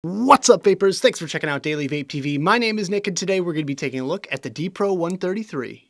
What's up, vapors? Thanks for checking out Daily Vape TV. My name is Nick, and today we're going to be taking a look at the DPRO 133.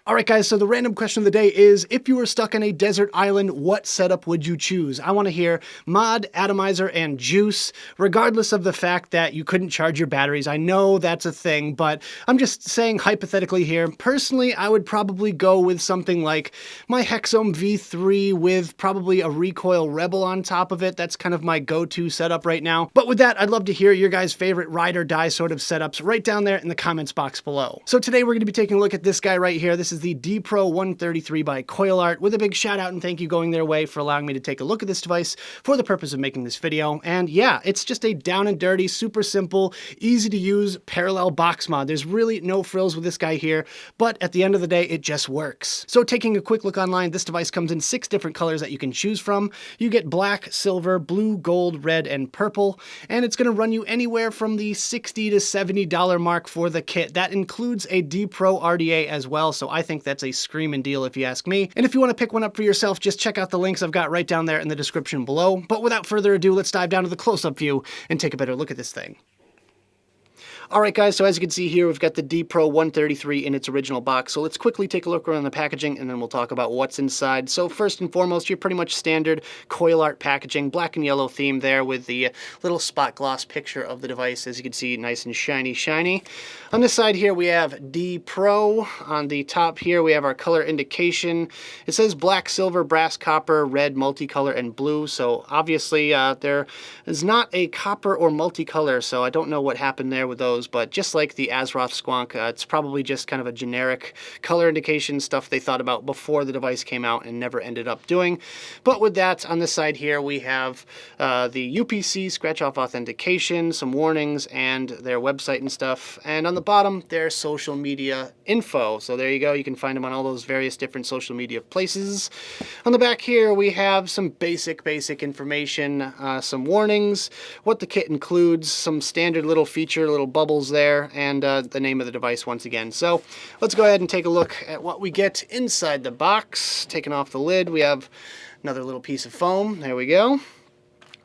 Alright guys, so the random question of the day is, if you were stuck on a desert island, what setup would you choose? I want to hear mod, atomizer, and juice, regardless of the fact that you couldn't charge your batteries. I know that's a thing, but I'm just saying hypothetically here. Personally, I would probably go with something like my Hexome V3 with probably a recoil Rebel on top of it. That's kind of my go-to setup right now. But with that, I'd love to hear your guys' favorite ride or die sort of setups right down there in the comments box below. So today we're going to be taking a look at this guy right here. This is the DPRO 133 by CoilArt, with a big shout out and thank you going their way for allowing me to take a look at this device for the purpose of making this video. And yeah, it's just a down and dirty, super simple, easy to use parallel box mod. There's really no frills with this guy here, but at the end of the day, it just works. So taking a quick look online, this device comes in 6 different colors that you can choose from. You get black, silver, blue, gold, red, and purple, and it's going to run you anywhere from the $60 to $70 mark for the kit. That includes a DPRO RDA as well, so I think that's a screaming deal if you ask me. And if you want to pick one up for yourself, just check out the links I've got right down there in the description below. But without further ado, let's dive down to the close-up view and take a better look at this thing. Alright guys, so as you can see here, we've got the DPRO 133 in its original box. So let's quickly take a look around the packaging and then we'll talk about what's inside. So first and foremost, you're pretty much standard CoilArt packaging, black and yellow theme there with the little spot gloss picture of the device. As you can see, nice and shiny. On this side here, we have DPRO. On the top here, we have our color indication. It says black, silver, brass, copper, red, multicolor, and blue. So obviously there is not a copper or multicolor, so I don't know what happened there with those. But just like the Azeroth Squonk, it's probably just kind of a generic color indication stuff they thought about before the device came out and never ended up doing. But with that, on this side here, we have the UPC scratch-off authentication, some warnings, and their website and stuff. And on the bottom, their social media info. So there you go. You can find them on all those various different social media places. On the back here, we have some basic information, some warnings, what the kit includes, some standard little bubbles there, and the name of the device once again. So let's go ahead and take a look at what we get inside the box. Taking off the lid, we have another little piece of foam. There we go.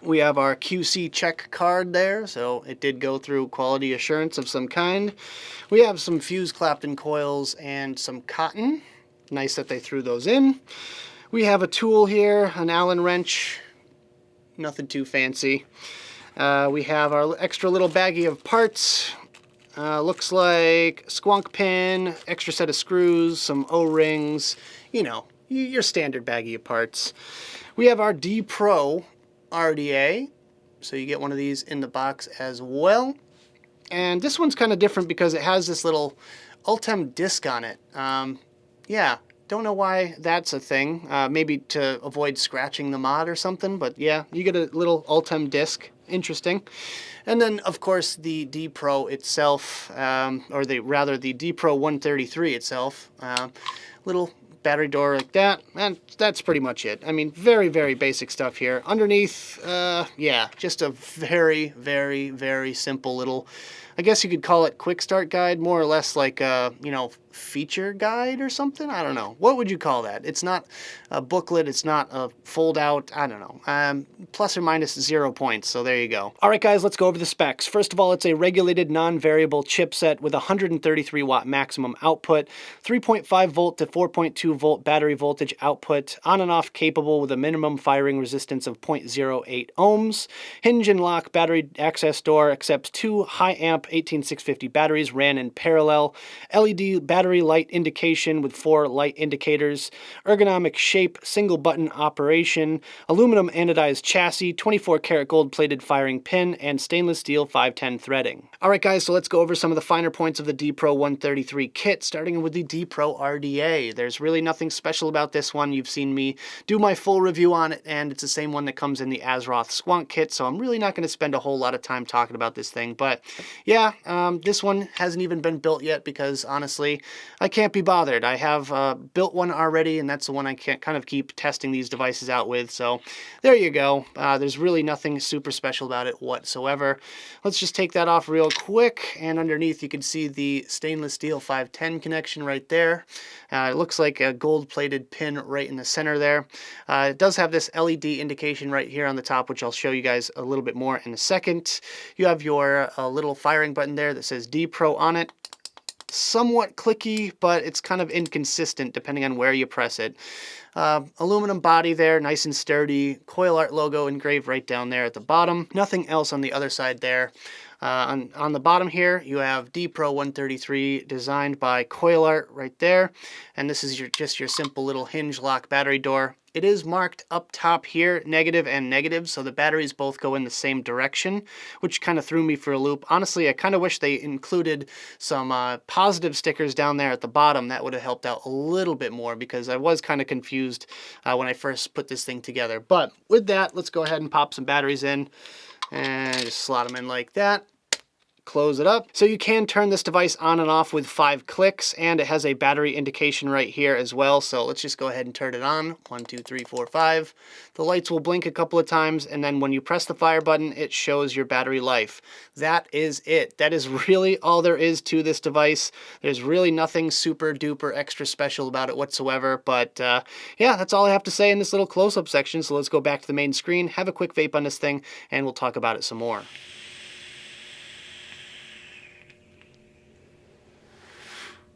We have our QC check card there, so it did go through quality assurance of some kind. We have some fuse Clapton coils and some cotton. Nice that they threw those in. We have a tool here, an Allen wrench. Nothing too fancy. We have our extra little baggie of parts. Looks like squonk pin, extra set of screws, some O-rings, you know, your standard baggie of parts. We have our DPRO RDA, so you get one of these in the box as well. And this one's kind of different because it has this little Ultem disc on it. Yeah, don't know why that's a thing. Maybe to avoid scratching the mod or something, but yeah, you get a little Ultem disc. Interesting. And then, of course, the DPRO itself, or the DPRO 133 itself, little battery door like that, and that's pretty much it. I mean, very basic stuff here. Underneath, yeah, just a very simple little, I guess you could call it quick start guide, more or less like a, you know, feature guide or something. I don't know. What would you call that? It's not a booklet. It's not a fold out. I don't know. Plus or minus 0 points. So there you go. All right, guys, let's go over the specs. First of all, it's a regulated non-variable chipset with 133 watt maximum output, 3.5 volt to 4.2 volt battery voltage output, on and off capable with a minimum firing resistance of 0.08 ohms. Hinge and lock battery access door, accepts 2 high amp 18650 batteries ran in parallel. LED battery light indication with 4 light indicators. Ergonomic shape, single button operation. Aluminum anodized chassis, 24 karat gold plated firing pin, and stainless steel 510 threading. Alright guys, so let's go over some of the finer points of the DPRO 133 kit, starting with the DPRO RDA. There's really nothing special about this one. You've seen me do my full review on it, and it's the same one that comes in the Azeroth Squonk kit, so I'm really not going to spend a whole lot of time talking about this thing. But yeah, this one hasn't even been built yet because honestly, I can't be bothered. I have built one already, and that's the one I can't kind of keep testing these devices out with. So there you go. There's really nothing super special about it whatsoever. Let's just take that off real quick, and underneath you can see the stainless steel 510 connection right there. It looks like a gold-plated pin right in the center there. It does have this LED indication right here on the top, which I'll show you guys a little bit more in a second. You have your little firing button there that says DPRO on it. Somewhat clicky, but it's kind of inconsistent depending on where you press it. Aluminum body there, nice and sturdy. CoilArt logo engraved right down there at the bottom. Nothing else on the other side there. On the bottom here, you have DPRO 133 designed by CoilArt right there. And this is just your simple little hinge lock battery door. It is marked up top here, negative and negative, so the batteries both go in the same direction, which kind of threw me for a loop. Honestly, I kind of wish they included some positive stickers down there at the bottom. That would have helped out a little bit more because I was kind of confused when I first put this thing together. But with that, let's go ahead and pop some batteries in and just slot them in like that. Close it up. So you can turn this device on and off with 5 clicks, and it has a battery indication right here as well. So let's just go ahead and turn it on. 1, 2, 3, 4, 5. The lights will blink a couple of times, and then when you press the fire button, it shows your battery life. That is it. That is really all there is to this device. There's really nothing super duper extra special about it whatsoever. But yeah, that's all I have to say in this little close-up section. So let's go back to the main screen, have a quick vape on this thing, and we'll talk about it some more.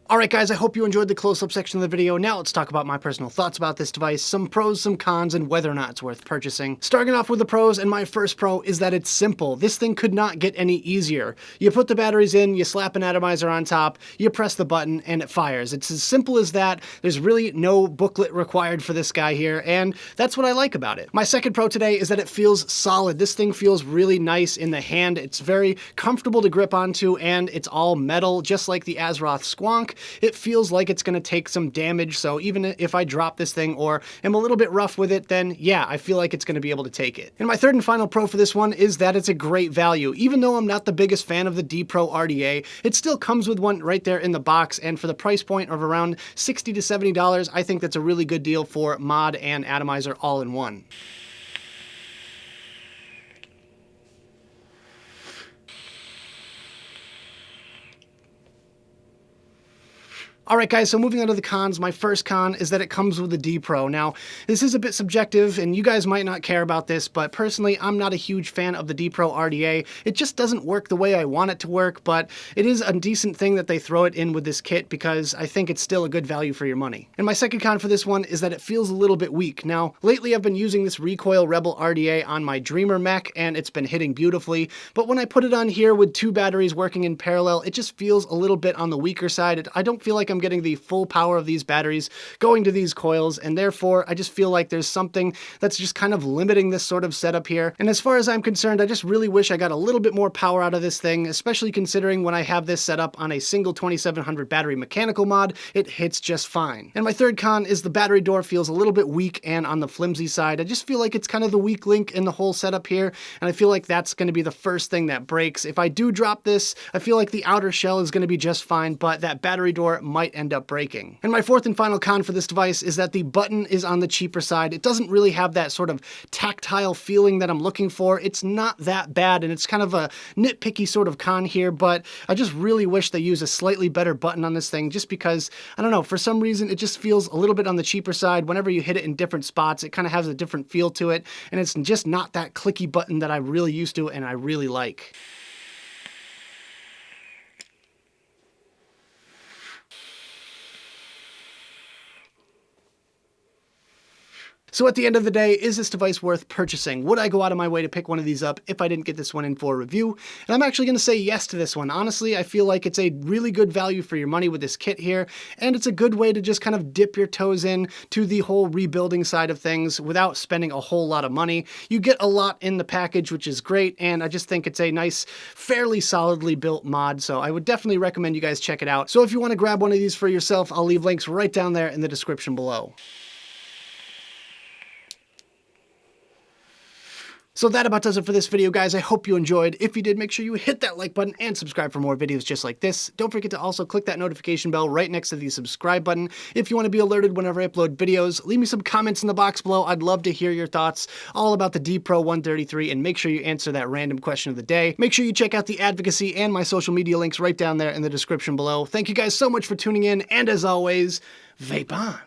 Alright guys, I hope you enjoyed the close-up section of the video. Now let's talk about my personal thoughts about this device, some pros, some cons, and whether or not it's worth purchasing. Starting off with the pros, and my first pro is that it's simple. This thing could not get any easier. You put the batteries in, you slap an atomizer on top, you press the button, and it fires. It's as simple as that. There's really no booklet required for this guy here, and that's what I like about it. My second pro today is that it feels solid. This thing feels really nice in the hand. It's very comfortable to grip onto, and it's all metal, just like the Azeroth Squonk. It feels like it's going to take some damage, so even if I drop this thing or am a little bit rough with it, then yeah, I feel like it's going to be able to take it. And my third and final pro for this one is that it's a great value. Even though I'm not the biggest fan of the DPRO RDA, it still comes with one right there in the box, and for the price point of around $60 to $70, I think that's a really good deal for mod and atomizer all in one. Alright guys, so moving on to the cons, my first con is that it comes with a DPRO. Now, this is a bit subjective, and you guys might not care about this, but personally, I'm not a huge fan of the DPRO RDA. It just doesn't work the way I want it to work, but it is a decent thing that they throw it in with this kit because I think it's still a good value for your money. And my second con for this one is that it feels a little bit weak. Now, lately I've been using this Recoil Rebel RDA on my Dreamer mech, and it's been hitting beautifully, but when I put it on here with 2 batteries working in parallel, it just feels a little bit on the weaker side. I don't feel like I'm getting the full power of these batteries going to these coils, and therefore I just feel like there's something that's just kind of limiting this sort of setup here. And as far as I'm concerned, I just really wish I got a little bit more power out of this thing, especially considering when I have this set up on a single 2700 battery mechanical mod, it hits just fine. And my third con is the battery door feels a little bit weak and on the flimsy side. I just feel like it's kind of the weak link in the whole setup here, and I feel like that's going to be the first thing that breaks. If I do drop this, I feel like the outer shell is going to be just fine, but that battery door might end up breaking. And my fourth and final con for this device is that the button is on the cheaper side. It doesn't really have that sort of tactile feeling that I'm looking for. It's not that bad, and it's kind of a nitpicky sort of con here, but I just really wish they use a slightly better button on this thing just because, I don't know, for some reason it just feels a little bit on the cheaper side. Whenever you hit it in different spots, it kind of has a different feel to it, and it's just not that clicky button that I'm really used to and I really like. So at the end of the day, is this device worth purchasing? Would I go out of my way to pick one of these up if I didn't get this one in for a review? And I'm actually going to say yes to this one. Honestly, I feel like it's a really good value for your money with this kit here, and it's a good way to just kind of dip your toes in to the whole rebuilding side of things without spending a whole lot of money. You get a lot in the package, which is great, and I just think it's a nice, fairly solidly built mod, so I would definitely recommend you guys check it out. So if you want to grab one of these for yourself, I'll leave links right down there in the description below. So that about does it for this video, guys. I hope you enjoyed. If you did, make sure you hit that like button and subscribe for more videos just like this. Don't forget to also click that notification bell right next to the subscribe button if you want to be alerted whenever I upload videos. Leave me some comments in the box below. I'd love to hear your thoughts all about the DPRO 133, and make sure you answer that random question of the day. Make sure you check out the advocacy and my social media links right down there in the description below. Thank you guys so much for tuning in, and as always, vape on.